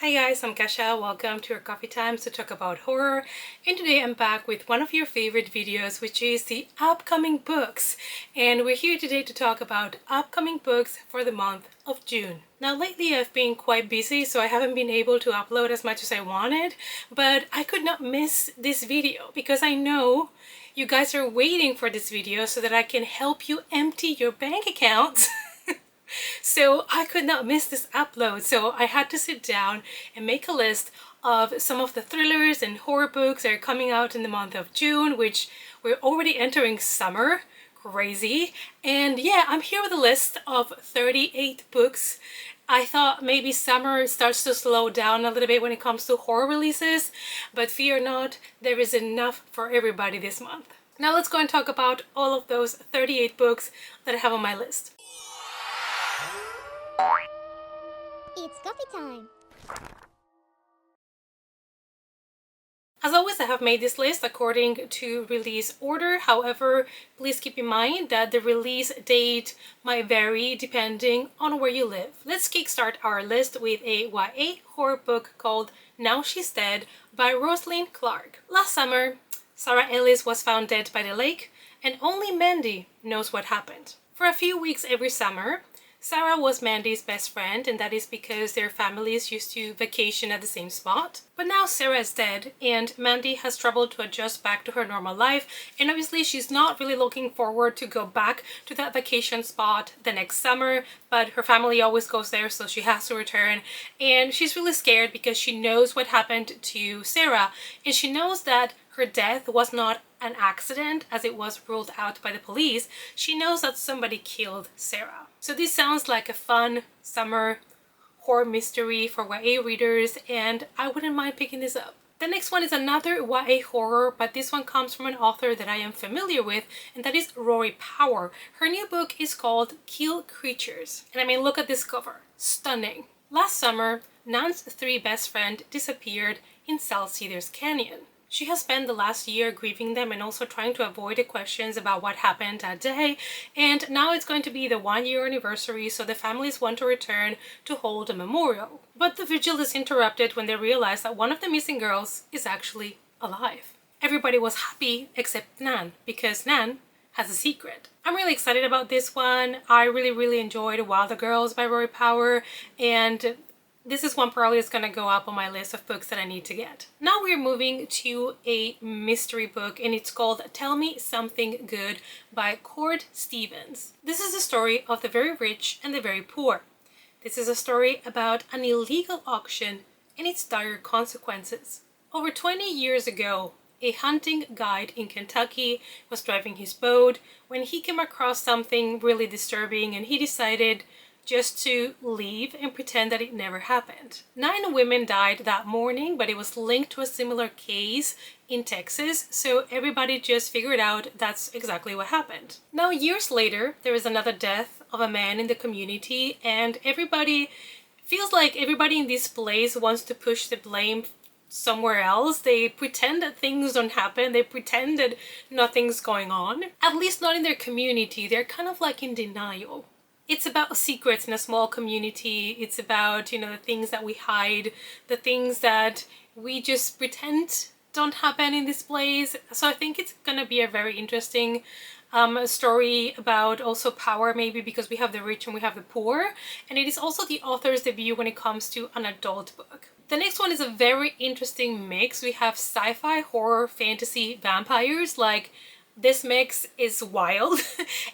Hi guys, I'm Kasha. Welcome to our coffee times to talk about horror. And today I'm back with one of your favorite videos, which is the upcoming books. And we're here today to talk about upcoming books for the month of June. Now lately I've been quite busy, so I haven't been able to upload as much as I wanted, but I could not miss this video because I know you guys are waiting for this video so that I can help you empty your bank accounts. So I could not miss this upload, so I had to sit down and make a list of some of the thrillers and horror books that are coming out in the month of June, which we're already entering summer. Crazy. And yeah, I'm here with a list of 38 books. I thought maybe summer starts to slow down a little bit when it comes to horror releases, but fear not, there is enough for everybody this month. Now let's go and talk about all of those 38 books that I have on my list. It's coffee time! As always, I have made this list according to release order. However, please keep in mind that the release date might vary depending on where you live. Let's kickstart our list with a YA horror book called Now She's Dead by Rosalind Clark. Last summer, Sarah Ellis was found dead by the lake, and only Mandy knows what happened. For a few weeks every summer, Sarah was Mandy's best friend, and that is because their families used to vacation at the same spot. But now Sarah is dead, and Mandy has trouble to adjust back to her normal life, and obviously she's not really looking forward to go back to that vacation spot the next summer, but her family always goes there, so she has to return, and she's really scared because she knows what happened to Sarah, and she knows that her death was not an accident as it was ruled out by the police. She knows that somebody killed Sarah. So this sounds like a fun summer horror mystery for YA readers, and I wouldn't mind picking this up. The next one is another YA horror, but this one comes from an author that I am familiar with, and that is Rory Power. Her new book is called Kill Creatures. And I mean, look at this cover. Stunning. Last summer, Nan's three best friends disappeared in South Cedars Canyon. She has spent the last year grieving them and also trying to avoid the questions about what happened that day, and now it's going to be the 1-year anniversary, so the families want to return to hold a memorial. But the vigil is interrupted when they realize that one of the missing girls is actually alive. Everybody was happy except Nan, because Nan has a secret. I'm really excited about this one. I really enjoyed Wilder Girls by Rory Power, and this is one probably that's gonna go up on my list of books that I need to get. Now we're moving to a mystery book, and it's called Tell Me Something Good by Cord Stevens. This is the story of the very rich and the very poor. This is a story about an illegal auction and its dire consequences. Over 20 years ago, a hunting guide in Kentucky was driving his boat when he came across something really disturbing, and he decided just to leave and pretend that it never happened. 9 women died that morning, but it was linked to a similar case in Texas, so everybody just figured out that's exactly what happened. Now, years later, there is another death of a man in the community, and everybody feels like everybody in this place wants to push the blame somewhere else. They pretend that things don't happen. They pretend that nothing's going on. At least not in their community. They're kind of like in denial. It's about secrets in a small community. It's about, the things that we hide, the things that we just pretend don't happen in this place. So I think it's gonna be a very interesting story about also power, maybe because we have the rich and we have the poor. And it is also the author's debut when it comes to an adult book. The next one is a very interesting mix. We have sci-fi, horror, fantasy, vampires. Like, this mix is wild.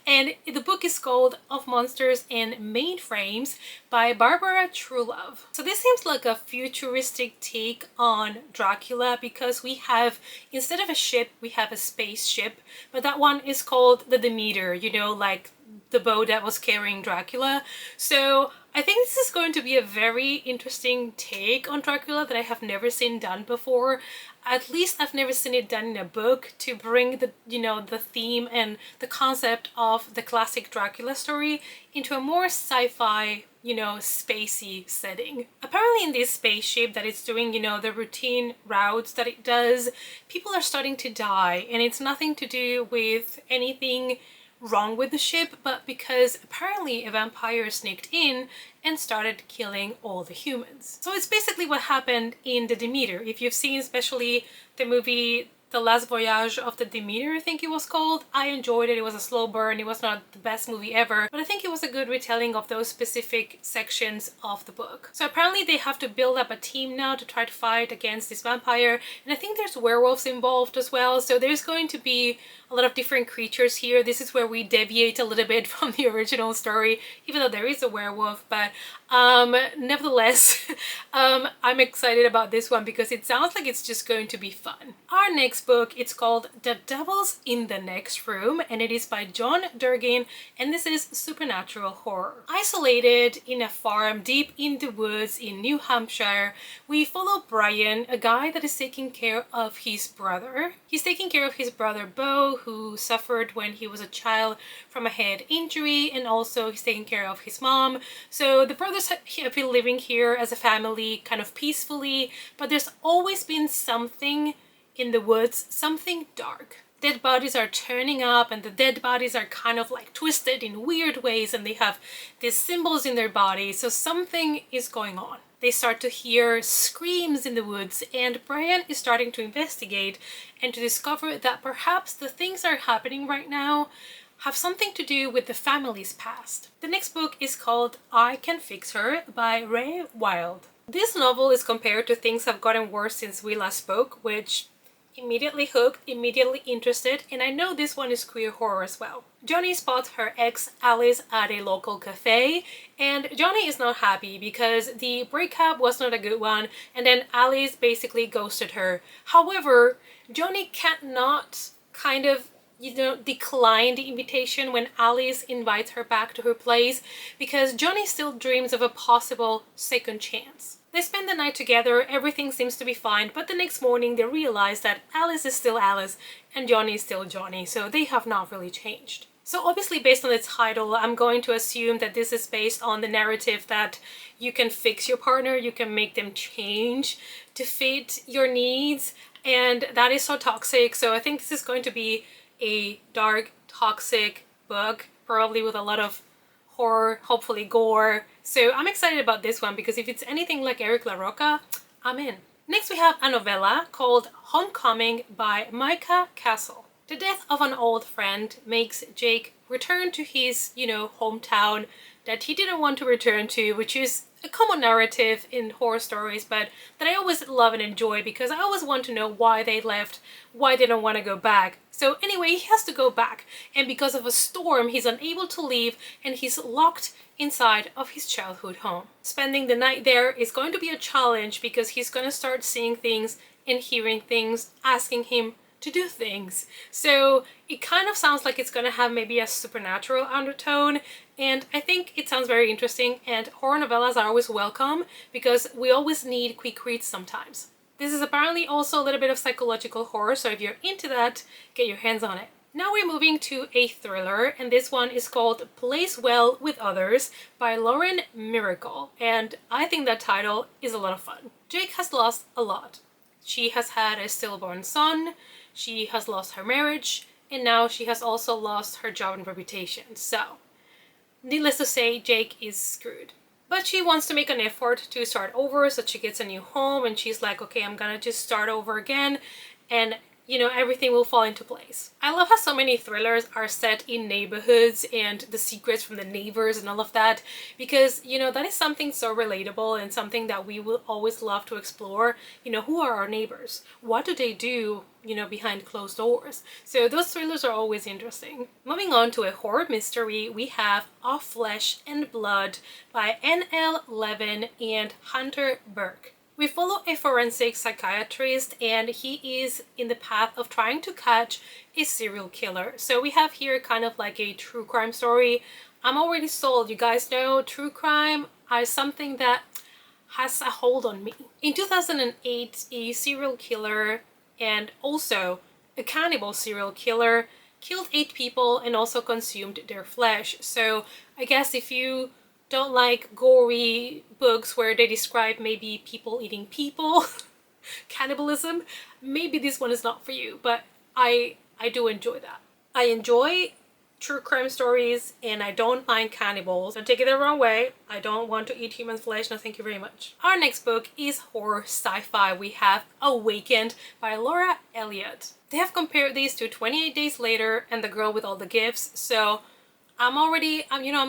And the book is called Of Monsters and Mainframes by Barbara Truelove. So this seems like a futuristic take on Dracula, because we have, instead of a ship, we have a spaceship, but that one is called the Demeter, like the boat that was carrying Dracula. So I think this is going to be a very interesting take on Dracula that I have never seen done before. At least I've never seen it done in a book, to bring the, the theme and the concept of the classic Dracula story into a more sci-fi, spacey setting. Apparently in this spaceship that it's doing, the routine routes that it does, people are starting to die, and it's nothing to do with anything wrong with the ship, but because apparently a vampire sneaked in and started killing all the humans. So it's basically what happened in the Demeter. If you've seen especially the movie The Last Voyage of the Demeter, I think it was called. I enjoyed it. It was a slow burn. It was not the best movie ever, but I think it was a good retelling of those specific sections of the book. So apparently they have to build up a team now to try to fight against this vampire, and I think there's werewolves involved as well, so there's going to be a lot of different creatures here. This is where we deviate a little bit from the original story, even though there is a werewolf, but nevertheless, I'm excited about this one because it sounds like it's just going to be fun. Our next book, it's called The Devil's in the Next Room, and it is by John Durgan, and this is supernatural horror. Isolated in a farm deep in the woods in New Hampshire, we follow Brian, a guy that is taking care of his brother. He's taking care of his brother Beau, who suffered when he was a child from a head injury, and also he's taking care of his mom. So the brothers have been living here as a family kind of peacefully, but there's always been something in the woods, something dark. Dead bodies are turning up, and the dead bodies are kind of like twisted in weird ways, and they have these symbols in their body, so something is going on. They start to hear screams in the woods, and Brian is starting to investigate and to discover that perhaps the things that are happening right now have something to do with the family's past. The next book is called I Can Fix Her by Ray Wilde. This novel is compared to Things Have Gotten Worse Since We Last Spoke, which immediately hooked, immediately interested, and I know this one is queer horror as well. Johnny spots her ex Alice at a local cafe, and Johnny is not happy because the breakup was not a good one, and then Alice basically ghosted her. However, Johnny can't not kind of decline the invitation when Alice invites her back to her place because Johnny still dreams of a possible second chance. They spend the night together, everything seems to be fine, but the next morning they realize that Alice is still Alice and Johnny is still Johnny, so they have not really changed. So obviously based on the title, I'm going to assume that this is based on the narrative that you can fix your partner, you can make them change to fit your needs, and that is so toxic. So I think this is going to be a dark, toxic book, probably with a lot of horror, hopefully gore. So I'm excited about this one because if it's anything like Eric LaRocca, I'm in. Next we have a novella called Homecoming by Micah Castle. The death of an old friend makes Jake return to his, hometown that he didn't want to return to, which is a common narrative in horror stories, but that I always love and enjoy because I always want to know why they left, why they don't want to go back. So anyway, he has to go back, and because of a storm, he's unable to leave, and he's locked inside of his childhood home. Spending the night there is going to be a challenge because he's going to start seeing things and hearing things, asking him to do things. So it kind of sounds like it's gonna have maybe a supernatural undertone, and I think it sounds very interesting, and horror novellas are always welcome because we always need quick reads sometimes. This is apparently also a little bit of psychological horror, so if you're into that, get your hands on it. Now we're moving to a thriller, and this one is called Plays Well with Others by Lauren Miracle, and I think that title is a lot of fun. Jake has lost a lot. She has had a stillborn son, she has lost her marriage, and now she has also lost her job and reputation. So, needless to say, Jake is screwed. But she wants to make an effort to start over, so she gets a new home, and she's like, okay, I'm gonna just start over again, and everything will fall into place. I love how so many thrillers are set in neighborhoods and the secrets from the neighbors and all of that, because, that is something so relatable and something that we will always love to explore. Who are our neighbors? What do they do, behind closed doors? So those thrillers are always interesting. Moving on to a horror mystery, we have Of Flesh and Blood by N.L. Levin and Hunter Burke. We follow a forensic psychiatrist, and he is in the path of trying to catch a serial killer. So we have here kind of like a true crime story. I'm already sold. You guys know true crime is something that has a hold on me. In 2008, a serial killer and also a cannibal serial killer killed 8 people and also consumed their flesh. So I guess if you don't like gory books where they describe maybe people eating people, cannibalism, maybe this one is not for you, but I do enjoy that. I enjoy true crime stories, and I don't mind cannibals. Don't take it the wrong way. I don't want to eat human flesh. No, thank you very much. Our next book is horror sci-fi. We have Awakened by Laura Elliott. They have compared these to 28 Days Later and The Girl with All the Gifts, so I'm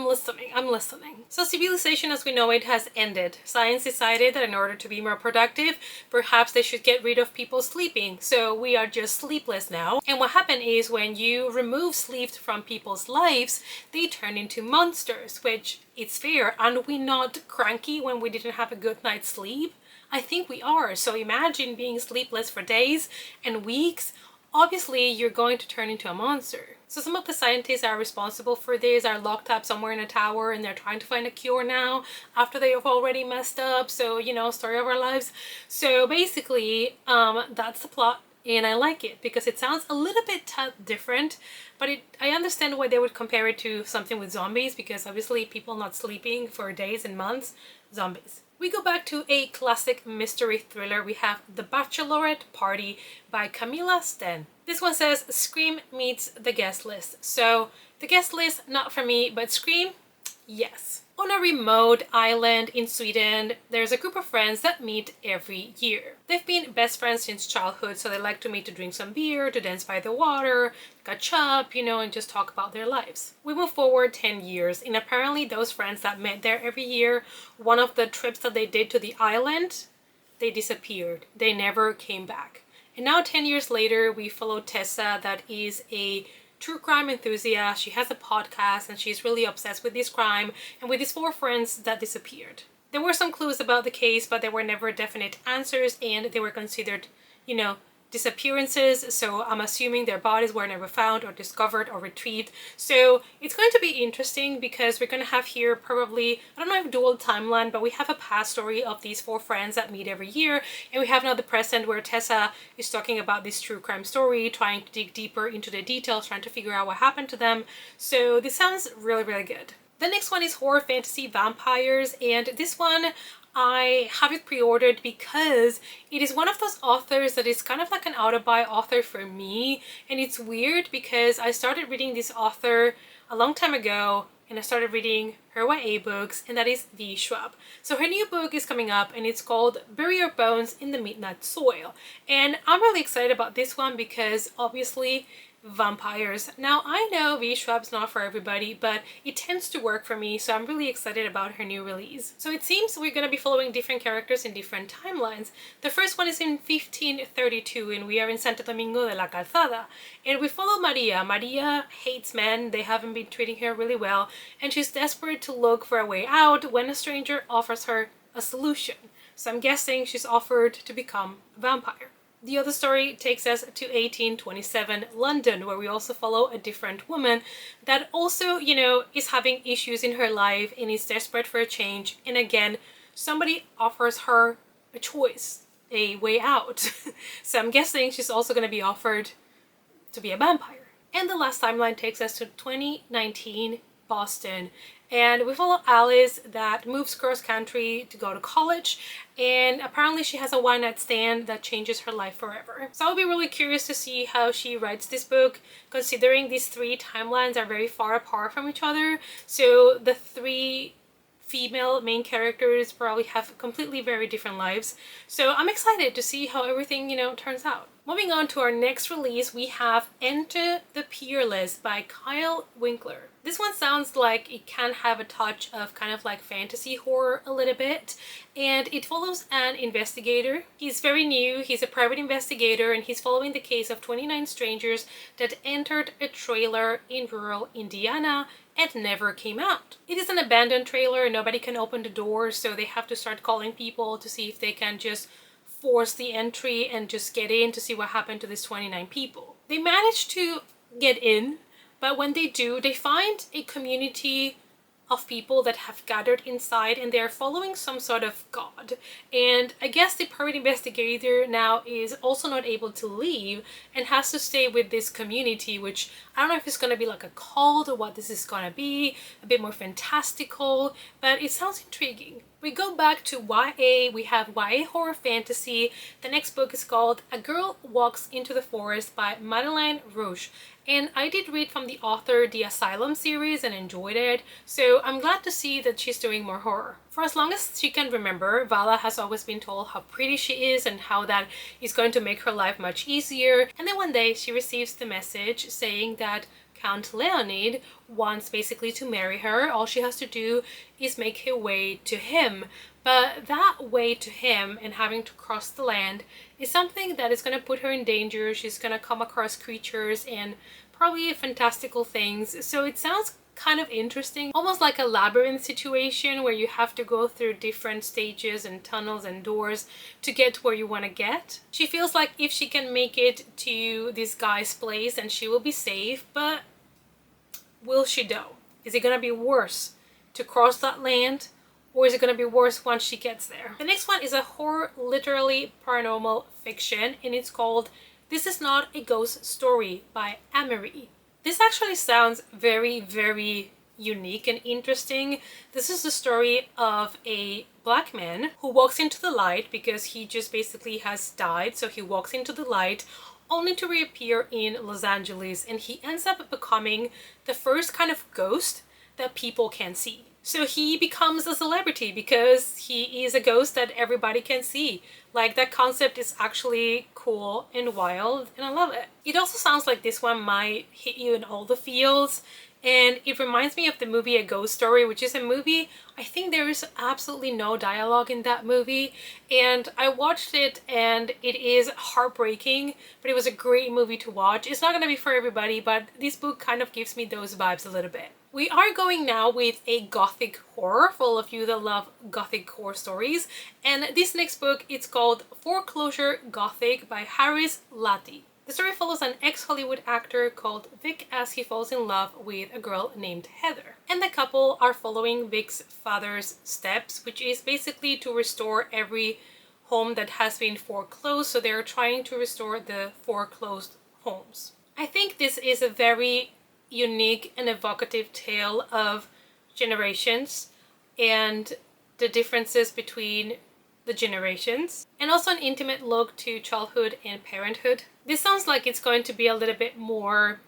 listening. So civilization as we know it has ended. Science decided that in order to be more productive, perhaps they should get rid of people sleeping. So we are just sleepless now. And what happened is when you remove sleep from people's lives, they turn into monsters, which it's fair. Aren't we not cranky when we didn't have a good night's sleep? I think we are. So imagine being sleepless for days and weeks. Obviously, you're going to turn into a monster. So some of the scientists are responsible for this are locked up somewhere in a tower and they're trying to find a cure now after they have already messed up. So, you know, story of our lives. So basically, that's the plot. And I like it because it sounds a little bit different, but I understand why they would compare it to something with zombies, because obviously people not sleeping for days and months, zombies. We go back to a classic mystery thriller. We have The Bachelorette Party by Camilla Sten. This one says Scream meets The Guest List. So The Guest List, not for me, but Scream, yes. On a remote island in Sweden, there's a group of friends that meet every year. They've been best friends since childhood, so they like to meet to drink some beer, to dance by the water, catch up, you know, and just talk about their lives. We move forward 10 years, and apparently those friends that met there every year, one of the trips that they did to the island, they disappeared. They never came back. And now 10 years later, we follow Tessa, that is a true crime enthusiast. She has a podcast and she's really obsessed with this crime and with these 4 friends that disappeared. There were some clues about the case, but there were never definite answers, and they were considered, you know, disappearances, so I'm assuming their bodies were never found or discovered or retrieved. So it's going to be interesting because we're going to have here probably, I don't know if dual timeline, but we have a past story of these 4 friends that meet every year, and we have now the present where Tessa is talking about this true crime story, trying to dig deeper into the details, trying to figure out what happened to them. So this sounds really, really good. The next one is horror fantasy vampires, and this one I have it pre-ordered because it is one of those authors that is kind of like an out-of-buy author for me, and it's weird because I started reading this author a long time ago and I started reading her YA books, and that is V. Schwab. So her new book is coming up and it's called Bury Your Bones in the Midnight Soil, and I'm really excited about this one because obviously vampires. Now I know V. Schwab's not for everybody, but it tends to work for me, so I'm really excited about her new release. So it seems we're going to be following different characters in different timelines. The first one is in 1532 and we are in Santo Domingo de la Calzada, and we follow Maria. Maria hates men, they haven't been treating her really well, and she's desperate to look for a way out when a stranger offers her a solution. So I'm guessing she's offered to become a vampire. The other story takes us to 1827 London, where we also follow a different woman that also, you know, is having issues in her life and is desperate for a change. And again, somebody offers her a choice, a way out. So I'm guessing she's also going to be offered to be a vampire. And the last timeline takes us to 2019 Boston, and we follow Alice that moves cross country to go to college, and apparently she has a one-night stand that changes her life forever. So I'll be really curious to see how she writes this book, considering these 3 timelines are very far apart from each other. So the 3 female main characters probably have completely very different lives. So I'm excited to see how everything, you know, turns out. Moving on to our next release, we have Enter the Peerless by Kyle Winkler. This one sounds like it can have a touch of kind of like fantasy horror a little bit, and it follows an investigator. He's very new, he's a private investigator, and he's following the case of 29 strangers that entered a trailer in rural Indiana and never came out. It is an abandoned trailer, nobody can open the doors, so they have to start calling people to see if they can just force the entry and just get in to see what happened to these 29 people. They manage to get in, but when they do, they find a community of people that have gathered inside, and they're following some sort of god. And I guess the private investigator now is also not able to leave and has to stay with this community, which I don't know if it's going to be like a cult or what this is going to be, a bit more fantastical, but it sounds intriguing. We go back to YA, we have YA horror fantasy. The next book is called A Girl Walks into the Forest by Madeleine Roche. And I did read from the author the Asylum series and enjoyed it, so I'm glad to see that she's doing more horror. For as long as she can remember, Vala has always been told how pretty she is and how that is going to make her life much easier. And then one day she receives the message saying that Count Leonid wants basically to marry her. All she has to do is make her way to him. But that way to him and having to cross the land is something that is going to put her in danger. She's going to come across creatures and probably fantastical things. So it sounds kind of interesting, almost like a labyrinth situation where you have to go through different stages and tunnels and doors to get where you want to get. She feels like if she can make it to this guy's place, then she will be safe, but will she though? Is it going to be worse to cross that land? Or is it going to be worse once she gets there? The next one is a horror, literally paranormal fiction, and it's called This Is Not a Ghost Story by Amory. This actually sounds very, very unique and interesting. This is the story of a black man who walks into the light because he just basically has died. So he walks into the light only to reappear in Los Angeles, and he ends up becoming the first kind of ghost that people can see. So he becomes a celebrity because he is a ghost that everybody can see. Like, that concept is actually cool and wild, and I love it. It also sounds like this one might hit you in all the feels, and it reminds me of the movie A Ghost Story, which is a movie, I think there is absolutely no dialogue in that movie, and I watched it and it is heartbreaking, but it was a great movie to watch. It's not gonna be for everybody, but this book kind of gives me those vibes a little bit. We are going now with a gothic horror for all of you that love gothic horror stories, and this next book, it's called Fore Gothic by Harris Lati. The story follows an ex-Hollywood actor called Vic as he falls in love with a girl named Heather. And the couple are following Vic's father's steps, which is basically to restore every home that has been foreclosed, so they're trying to restore the foreclosed homes. I think this is a very unique and evocative tale of generations and the differences between the generations, and also an intimate look to childhood and parenthood. This sounds like it's going to be a little bit more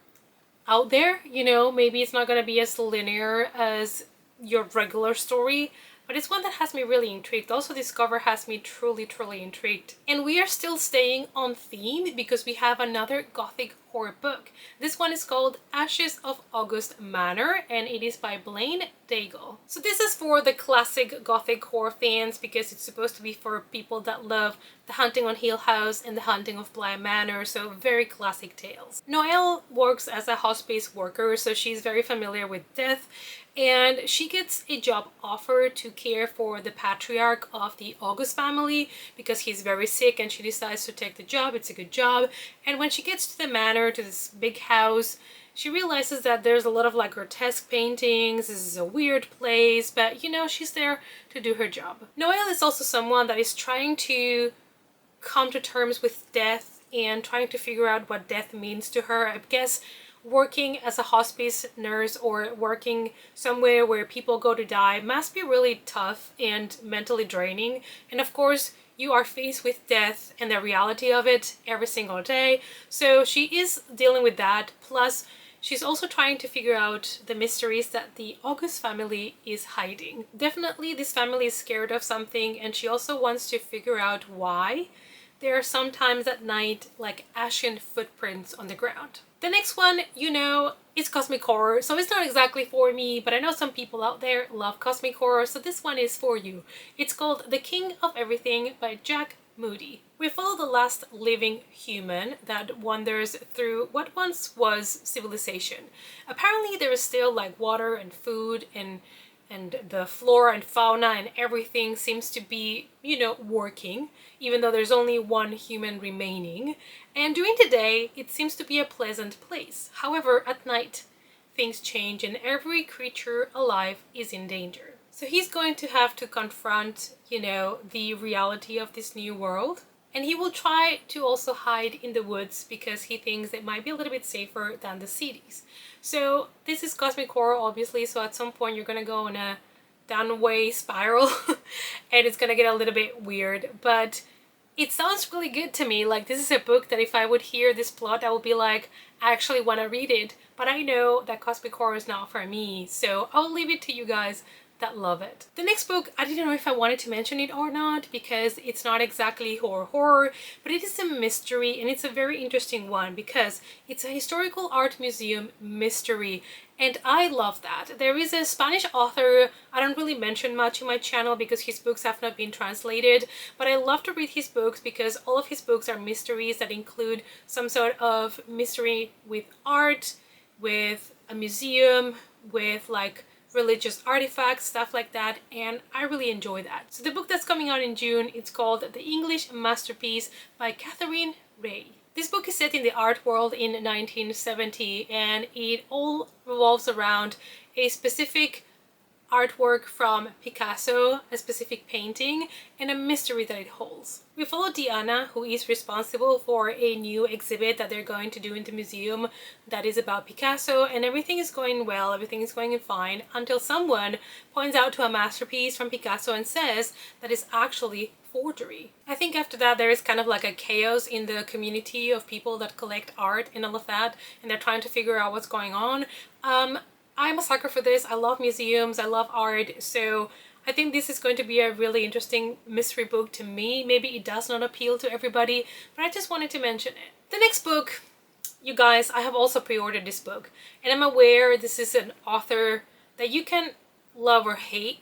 out there, you know, maybe it's not going to be as linear as your regular story, but it's one that has me really intrigued. Also, this cover has me truly, truly intrigued. And we are still staying on theme because we have another gothic horror book. This one is called Ashes of August Manor, and it is by Blaine Daigle. So this is for the classic gothic horror fans because it's supposed to be for people that love The Haunting on Hill House and The Haunting of Bly Manor, so very classic tales. Noelle works as a hospice worker, so she's very familiar with death, and she gets a job offer to care for the patriarch of the August family because he's very sick, and she decides to take the job. It's a good job. And when she gets to the manor, to this big house, she realizes that there's a lot of like grotesque paintings. This is a weird place, but you know, she's there to do her job. Noelle is also someone that is trying to come to terms with death and trying to figure out what death means to her. I guess working as a hospice nurse or working somewhere where people go to die must be really tough and mentally draining. And of course, you are faced with death and the reality of it every single day. So she is dealing with that. Plus, she's also trying to figure out the mysteries that the August family is hiding. Definitely, this family is scared of something, and she also wants to figure out why. There are sometimes at night like ashen footprints on the ground. The next one, you know, is cosmic horror, so it's not exactly for me, but I know some people out there love cosmic horror, so this one is for you. It's called The King of Everything by Jack Moody. We follow the last living human that wanders through what once was civilization. Apparently there is still like water and food and the flora and fauna and everything seems to be, you know, working, even though there's only one human remaining. And during the day, it seems to be a pleasant place. However, at night, things change and every creature alive is in danger. So he's going to have to confront, you know, the reality of this new world. And he will try to also hide in the woods because he thinks it might be a little bit safer than the cities. So this is cosmic horror, obviously, so at some point you're gonna go on a downway spiral and it's gonna get a little bit weird, but it sounds really good to me. Like, this is a book that if I would hear this plot, I would be like, I actually want to read it. But I know that cosmic horror is not for me, so I'll leave it to you guys that love it. The next book, I didn't know if I wanted to mention it or not because it's not exactly horror, but it is a mystery, and it's a very interesting one because it's a historical art museum mystery, and I love that. There is a Spanish author, I don't really mention much in my channel because his books have not been translated, but I love to read his books because all of his books are mysteries that include some sort of mystery with art, with a museum, with like religious artifacts, stuff like that, and I really enjoy that. So the book that's coming out in June, it's called The English Masterpiece by Catherine Ray. This book is set in the art world in 1970, and it all revolves around a specific artwork from Picasso, a specific painting, and a mystery that it holds. We follow Diana, who is responsible for a new exhibit that they're going to do in the museum that is about Picasso, and everything is going well, everything is going fine, until someone points out to a masterpiece from Picasso and says that it's actually forgery. I think after that there is kind of like a chaos in the community of people that collect art and all of that, and they're trying to figure out what's going on. I'm a sucker for this. I love museums, I love art, so I think this is going to be a really interesting mystery book to me. Maybe it does not appeal to everybody, but I just wanted to mention it. The next book, you guys, I have also pre-ordered this book, and I'm aware this is an author that you can love or hate,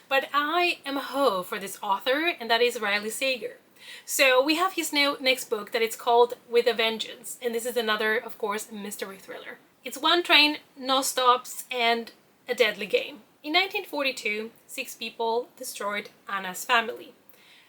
but I am a hoe for this author, and that is Riley Sager. So we have his next book that it's called With a Vengeance, and this is another, of course, mystery thriller. It's one train, no stops, and a deadly game. In 1942, 6 people destroyed Anna's family.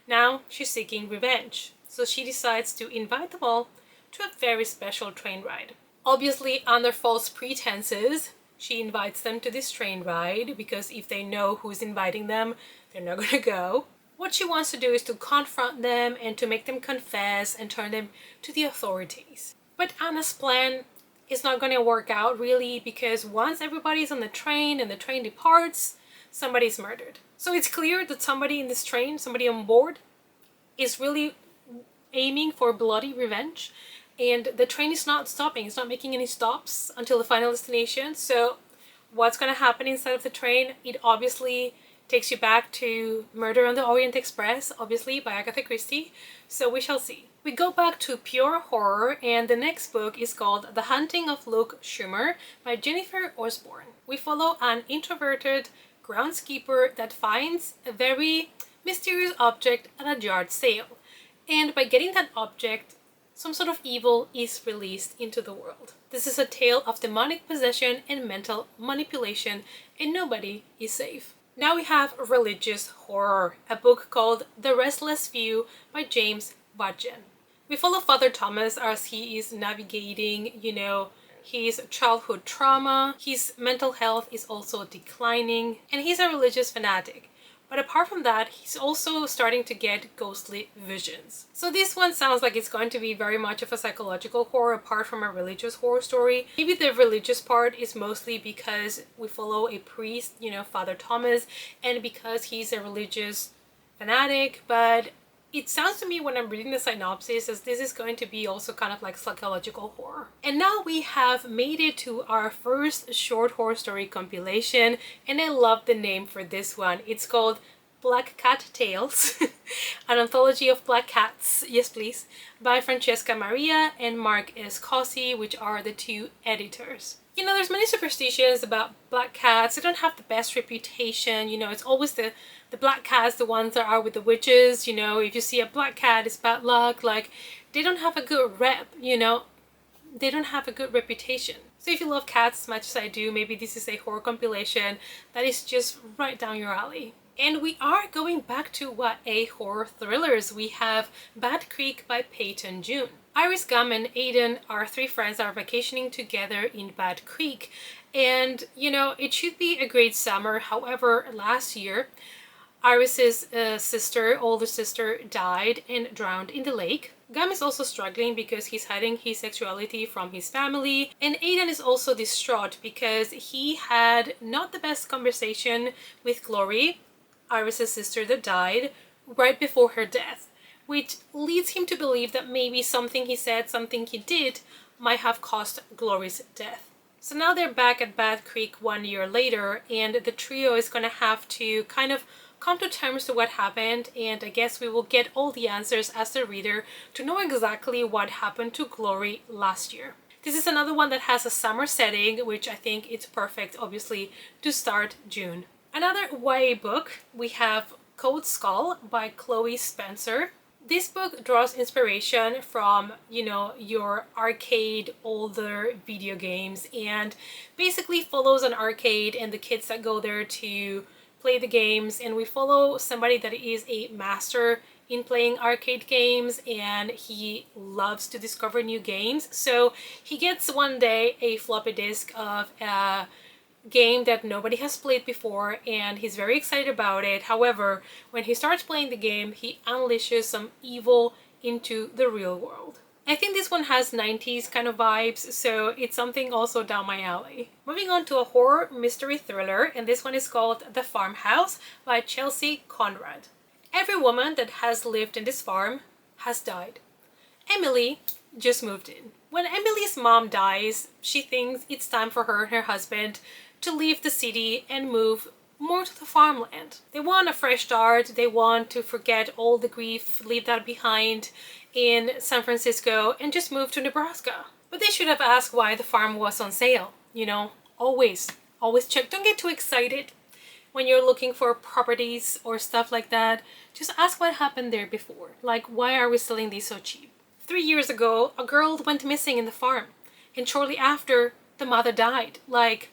Now she's seeking revenge, so she decides to invite them all to a very special train ride. Obviously, under false pretenses, she invites them to this train ride because if they know who's inviting them, they're not gonna go. What she wants to do is to confront them and to make them confess and turn them to the authorities. But Anna's plan is not going to work out really, because once everybody's on the train and the train departs, somebody's murdered. So it's clear that somebody in this train, somebody on board, is really aiming for bloody revenge, and the train is not stopping. It's not making any stops until the final destination. So what's going to happen inside of the train? It obviously takes you back to Murder on the Orient Express, obviously by Agatha Christie, so we shall see. We go back to pure horror, and the next book is called The Hunting of Luke Schumer by Jennifer Osborne. We follow an introverted groundskeeper that finds a very mysterious object at a yard sale, and by getting that object, some sort of evil is released into the world. This is a tale of demonic possession and mental manipulation, and nobody is safe. Now we have religious horror, a book called The Restless View by James Wadgen. We follow Father Thomas as he is navigating, his childhood trauma. His mental health is also declining, and he's a religious fanatic. But apart from that, he's also starting to get ghostly visions. So this one sounds like it's going to be very much of a psychological horror apart from a religious horror story. Maybe the religious part is mostly because we follow a priest, Father Thomas, and because he's a religious fanatic, but it sounds to me when I'm reading the synopsis as this is going to be also kind of like psychological horror. And now we have made it to our first short horror story compilation, and I love the name for this one. It's called Black Cat Tales, an anthology of black cats, yes please, by Francesca Maria and Mark S. Cossey, which are the 2 editors. There's many superstitions about black cats. They don't have the best reputation, it's always the black cats, the ones that are with the witches, if you see a black cat, it's bad luck. Like, they don't have a good rep, they don't have a good reputation. So if you love cats as much as I do, maybe this is a horror compilation that is just right down your alley. And we are going back to YA horror thrillers. We have Bad Creek by Peyton June. Iris, Gum, and Aiden, our 3 friends, are vacationing together in Bad Creek. And, it should be a great summer. However, last year, Iris's older sister, died and drowned in the lake. Gam is also struggling because he's hiding his sexuality from his family, and Aidan is also distraught because he had not the best conversation with Glory, Iris's sister that died, right before her death, which leads him to believe that maybe something he said, something he did, might have caused Glory's death. So now they're back at Bath Creek 1 year later, and the trio is going to have to kind of come to terms to what happened, and I guess we will get all the answers as the reader to know exactly what happened to Glory last year. This is another one that has a summer setting, which I think it's perfect, obviously, to start June. Another YA book, we have Code Skull by Chloe Spencer. This book draws inspiration from, your arcade, older video games, and basically follows an arcade and the kids that go there to play the games, and we follow somebody that is a master in playing arcade games, and he loves to discover new games. So he gets one day a floppy disk of a game that nobody has played before, and he's very excited about it. However, when he starts playing the game, he unleashes some evil into the real world. I think this one has 90s kind of vibes, so it's something also down my alley. Moving on to a horror mystery thriller, and this one is called The Farmhouse by Chelsea Conrad. Every woman that has lived in this farm has died. Emily just moved in. When Emily's mom dies, she thinks it's time for her and her husband to leave the city and move more to the farmland. They want a fresh start, they want to forget all the grief, leave that behind in San Francisco and just move to Nebraska. But they should have asked why the farm was on sale. Always check. Don't get too excited when you're looking for properties or stuff like that. Just ask what happened there before. Like, why are we selling these so cheap? 3 years ago, a girl went missing in the farm, and shortly after, the mother died. Like,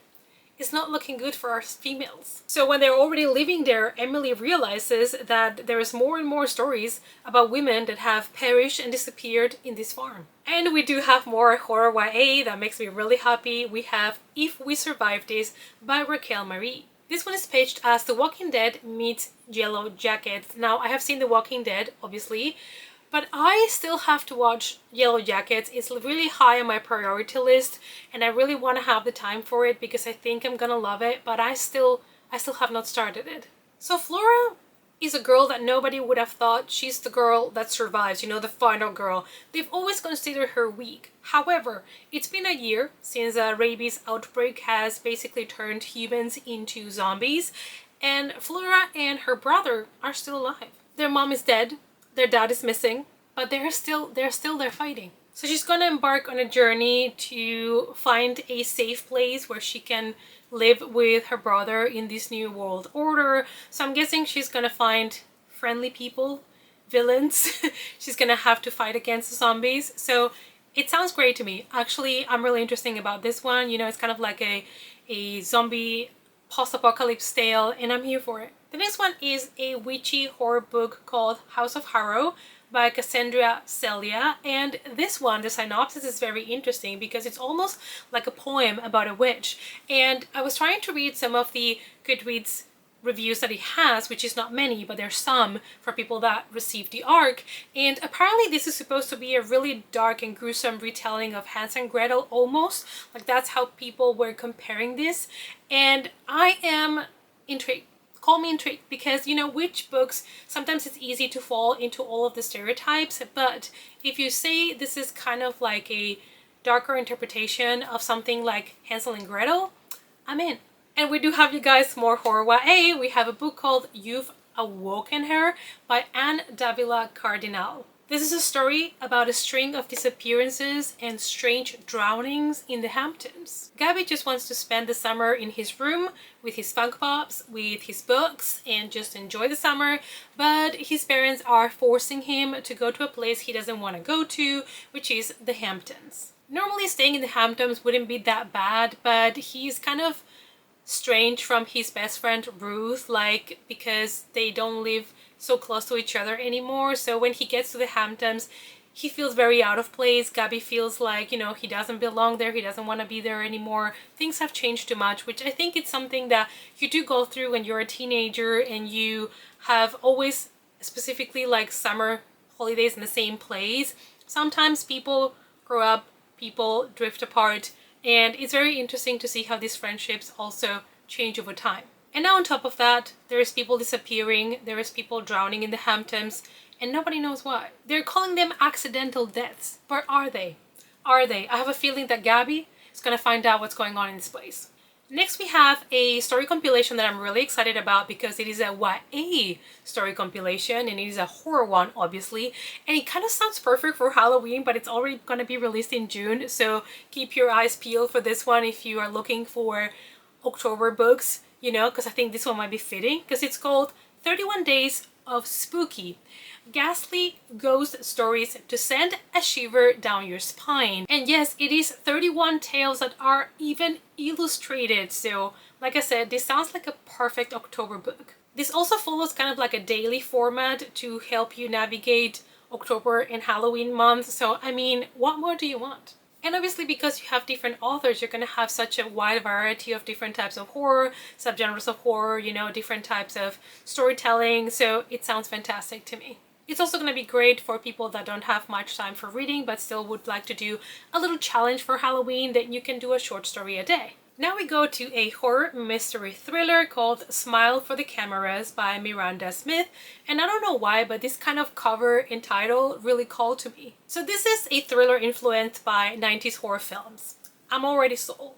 it's not looking good for us females. So when they're already living there, Emily realizes that there's more and more stories about women that have perished and disappeared in this farm. And we do have more horror YA that makes me really happy. We have If We Survive This by Raquel Marie. This one is pitched as The Walking Dead meets Yellow Jackets. Now, I have seen The Walking Dead, obviously, but I still have to watch Yellow Jackets. It's really high on my priority list, and I really want to have the time for it because I think I'm gonna love it, but I still have not started it. So Flora is a girl that nobody would have thought she's the girl that survives, the final girl. They've always considered her weak. However, it's been a year since a rabies outbreak has basically turned humans into zombies, and Flora and her brother are still alive. Their mom is dead. Their dad is missing, but they're still there fighting. So she's gonna embark on a journey to find a safe place where she can live with her brother in this new world order. So I'm guessing she's gonna find friendly people, villains. She's gonna have to fight against the zombies. So it sounds great to me. Actually, I'm really interested about this one. It's kind of like a zombie post-apocalypse tale, and I'm here for it. The next one is a witchy horror book called House of Harrow by Cassandra Celia, and this one, the synopsis is very interesting because it's almost like a poem about a witch. And I was trying to read some of the Goodreads reviews that it has, which is not many, but there's some for people that received the ARC, and apparently this is supposed to be a really dark and gruesome retelling of Hans and Gretel, almost. Like, that's how people were comparing this, and I am intrigued. Call me intrigued, because witch books, sometimes it's easy to fall into all of the stereotypes, but if you say this is kind of like a darker interpretation of something like Hansel and Gretel, I'm in. And we do have, you guys, more horror YA. We have a book called You've Awoken Her by Anne Davila Cardinal. This is a story about a string of disappearances and strange drownings in the Hamptons. Gabby just wants to spend the summer in his room with his Funko Pops, with his books, and just enjoy the summer, but his parents are forcing him to go to a place he doesn't want to go to, which is the Hamptons. Normally staying in the Hamptons wouldn't be that bad, but he's kind of strange from his best friend Ruth, because they don't live so close to each other anymore. So when he gets to the Hamptons, he feels very out of place. Gabby feels like, you know, he doesn't belong there. He doesn't want to be there anymore. Things have changed too much, which I think it's something that you do go through when you're a teenager and you have always, specifically like summer holidays in the same place. Sometimes people grow up, people drift apart, and it's very interesting to see how these friendships also change over time. And now on top of that, there's people disappearing, there's people drowning in the Hamptons, and nobody knows why. They're calling them accidental deaths, but are they? Are they? I have a feeling that Gabby is gonna find out what's going on in this place. Next we have a story compilation that I'm really excited about because it is a YA story compilation and it is a horror one, obviously, and it kind of sounds perfect for Halloween, but it's already going to be released in June, so keep your eyes peeled for this one if you are looking for October books, you know, because I think this one might be fitting because it's called 31 Days of Spooky. Ghastly ghost stories to send a shiver down your spine. And yes, it is 31 tales that are even illustrated. So like I said, this sounds like a perfect October book. This also follows kind of like a daily format to help you navigate October and Halloween month. So I mean, what more do you want? And obviously because you have different authors, you're going to have such a wide variety of different types of horror, subgenres of horror, you know, different types of storytelling. So it sounds fantastic to me. It's also going to be great for people that don't have much time for reading but still would like to do a little challenge for Halloween, that you can do a short story a day. Now we go to a horror mystery thriller called Smile for the Cameras by Miranda Smith. And I don't know why, but this kind of cover and title really called to me. So this is a thriller influenced by 90s horror films. I'm already sold.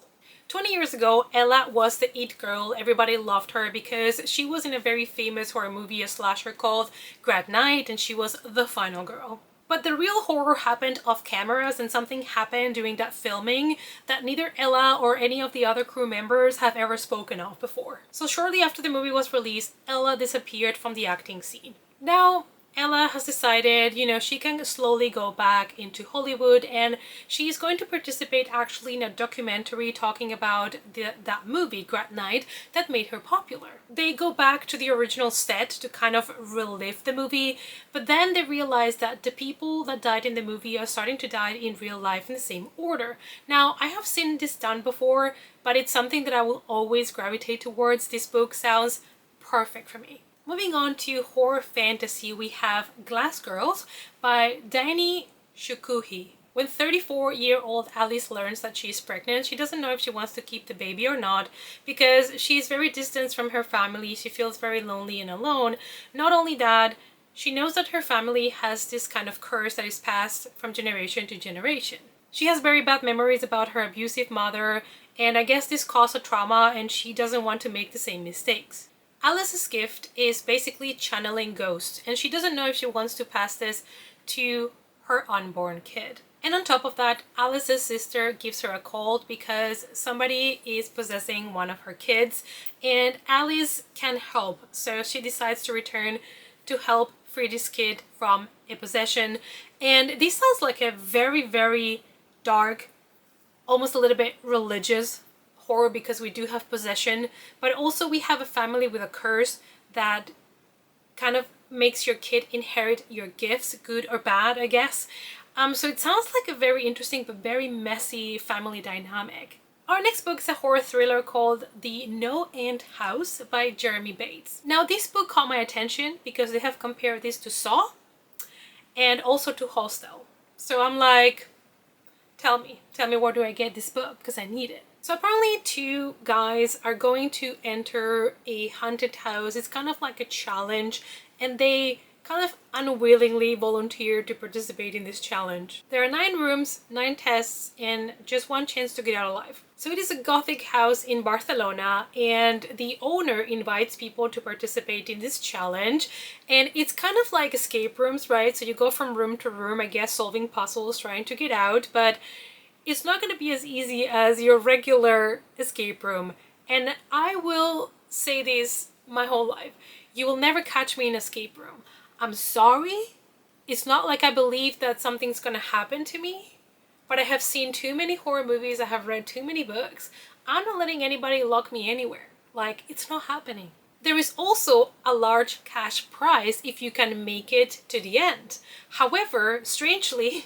20 years ago, Ella was the it girl. Everybody loved her because she was in a very famous horror movie, a slasher called Grad Night, and she was the final girl. But the real horror happened off cameras, and something happened during that filming that neither Ella or any of the other crew members have ever spoken of before. So shortly after the movie was released, Ella disappeared from the acting scene. Now, Ella has decided, you know, she can slowly go back into Hollywood, and she's going to participate actually in a documentary talking about that movie, Grad Night, that made her popular. They go back to the original set to kind of relive the movie, but then they realize that the people that died in the movie are starting to die in real life in the same order. Now, I have seen this done before, but it's something that I will always gravitate towards. This book sounds perfect for me. Moving on to horror fantasy, we have Glass Girls by Dani Shukuhi. When 34-year-old Alice learns that she's pregnant, she doesn't know if she wants to keep the baby or not because she's very distant from her family. She feels very lonely and alone. Not only that, she knows that her family has this kind of curse that is passed from generation to generation. She has very bad memories about her abusive mother, and I guess this caused a trauma and she doesn't want to make the same mistakes. Alice's gift is basically channeling ghosts, and she doesn't know if she wants to pass this to her unborn kid. And on top of that, Alice's sister gives her a cold because somebody is possessing one of her kids, and Alice can't help, so she decides to return to help free this kid from a possession. And this sounds like a very, very dark, almost a little bit religious horror because we do have possession, but also we have a family with a curse that kind of makes your kid inherit your gifts, good or bad, I guess. So it sounds like a very interesting but very messy family dynamic. Our next book is a horror thriller called The No End House by Jeremy Bates. Now this book caught my attention because they have compared this to Saw and also to Hostel. So I'm like, tell me where do I get this book because I need it. So apparently two guys are going to enter a haunted house. It's kind of like a challenge, and they kind of unwillingly volunteer to participate in this challenge. There are 9 rooms, 9 tests, and just one chance to get out alive. So it is a Gothic house in Barcelona, and the owner invites people to participate in this challenge. And it's kind of like escape rooms, right? So you go from room to room, I guess, solving puzzles, trying to get out, but it's not going to be as easy as your regular escape room. And I will say this my whole life. You will never catch me in an escape room. I'm sorry. It's not like I believe that something's going to happen to me, but I have seen too many horror movies. I have read too many books. I'm not letting anybody lock me anywhere. Like, it's not happening. There is also a large cash prize if you can make it to the end. However, strangely,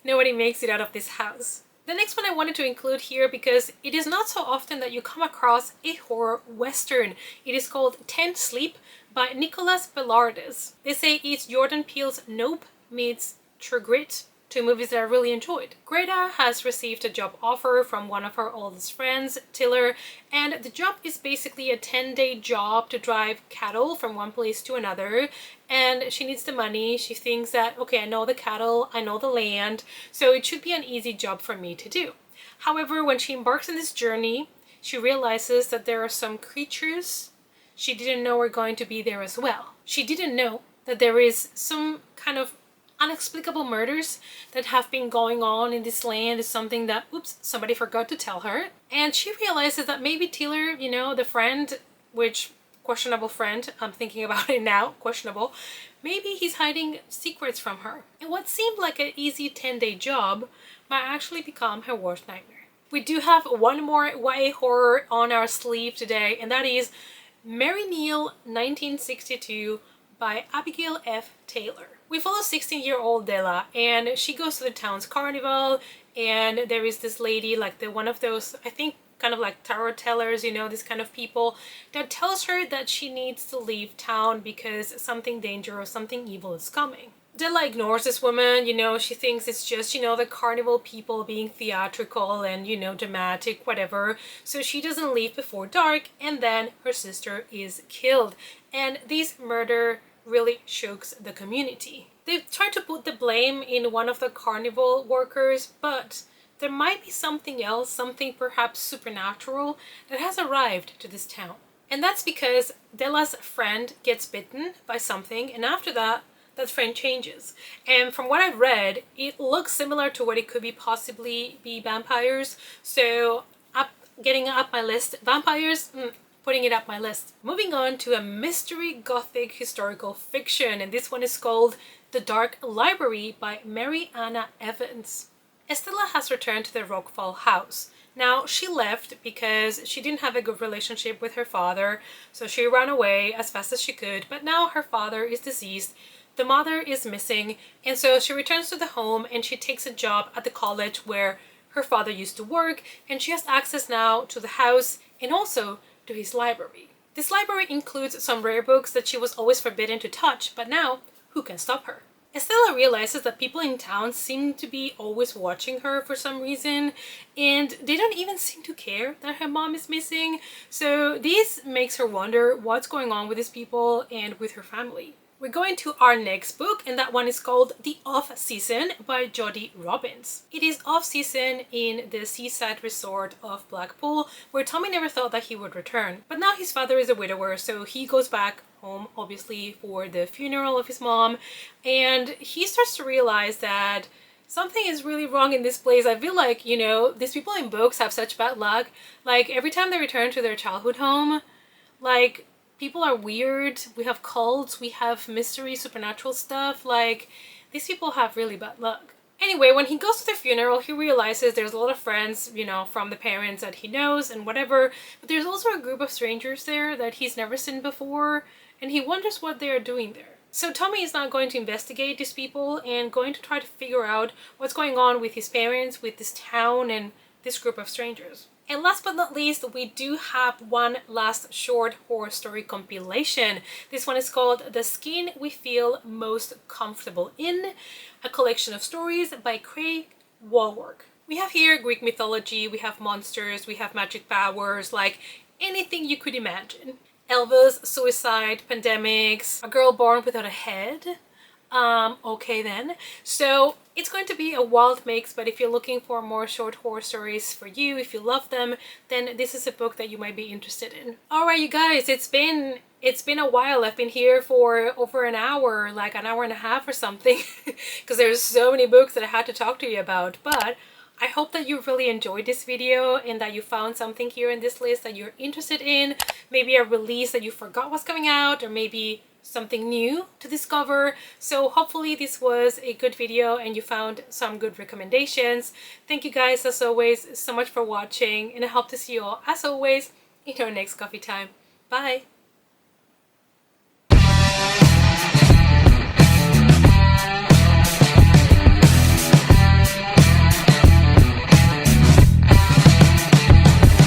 nobody makes it out of this house. The next one I wanted to include here because it is not so often that you come across a horror western. It is called 10 Sleep by Nicholas Velardes. They say it's Jordan Peele's Nope meets True Grit, two movies that I really enjoyed. Greta has received a job offer from one of her oldest friends, Tiller, and the job is basically a 10-day job to drive cattle from one place to another, and she needs the money. She thinks that, okay, I know the cattle, I know the land, so it should be an easy job for me to do. However, when she embarks on this journey, she realizes that there are some creatures she didn't know were going to be there as well. She didn't know that there is some kind of unexplicable murders that have been going on in this land. Is something that, oops, somebody forgot to tell her. And she realizes that maybe Tiller, you know, the friend, which questionable friend, I'm thinking about it now, questionable, maybe he's hiding secrets from her. And what seemed like an easy 10-day job might actually become her worst nightmare. We do have one more YA horror on our sleeve today, and that is Mary Neal 1962 by Abigail F. Taylor. We follow 16-year-old Della, and she goes to the town's carnival, and there is this lady, like one of those, I think, kind of like tarot tellers, you know, this kind of people, that tells her that she needs to leave town because something dangerous, something evil is coming. Della ignores this woman, you know, she thinks it's just, you know, the carnival people being theatrical and, you know, dramatic, whatever. So she doesn't leave before dark, and then her sister is killed. And this murder really shokes the community. They've tried to put the blame in one of the carnival workers, but there might be something else, something perhaps supernatural, that has arrived to this town. And that's because Della's friend gets bitten by something, and after that, that friend changes. And from what I've read, it looks similar to what it could be possibly be vampires. So getting up my list, vampires, putting it up my list. Moving on to a mystery gothic historical fiction, and this one is called The Dark Library by Mary Anna Evans. Estella has returned to the Rockfall house. Now, she left because she didn't have a good relationship with her father, so she ran away as fast as she could, but now her father is deceased, the mother is missing, and so she returns to the home and she takes a job at the college where her father used to work, and she has access now to the house and also to his library. This library includes some rare books that she was always forbidden to touch, but now, who can stop her? Estella realizes that people in town seem to be always watching her for some reason, and they don't even seem to care that her mom is missing, so this makes her wonder what's going on with these people and with her family. We're going to our next book, and that one is called The Offseason by Jodie Robbins. It is off-season in the seaside resort of Blackpool, where Tommy never thought that he would return. But now his father is a widower, so he goes back home, obviously, for the funeral of his mom, and he starts to realize that something is really wrong in this place. I feel like, you know, these people in books have such bad luck. Like, every time they return to their childhood home, like, people are weird, we have cults, we have mystery, supernatural stuff, like, these people have really bad luck. Anyway, when he goes to the funeral, he realizes there's a lot of friends, you know, from the parents that he knows and whatever, but there's also a group of strangers there that he's never seen before, and he wonders what they are doing there. So Tommy is now going to investigate these people and going to try to figure out what's going on with his parents, with this town, and this group of strangers. And last but not least, we do have one last short horror story compilation. This one is called The Skin We Feel Most Comfortable In, a collection of stories by Craig Walwork. We have here Greek mythology, we have monsters, we have magic powers, like anything you could imagine. Elvis, suicide, pandemics, a girl born without a head. Okay then. So it's going to be a wild mix, but if you're looking for more short horror stories for you, if you love them, then this is a book that you might be interested in. Alright you guys, it's been a while. I've been here for over an hour, like an hour and a half or something, because there's so many books that I had to talk to you about, but I hope that you really enjoyed this video and that you found something here in this list that you're interested in, maybe a release that you forgot was coming out, or maybe something new to discover. So hopefully this was a good video and you found some good recommendations. Thank you guys as always so much for watching, and I hope to see you all as always in our next coffee time. Bye!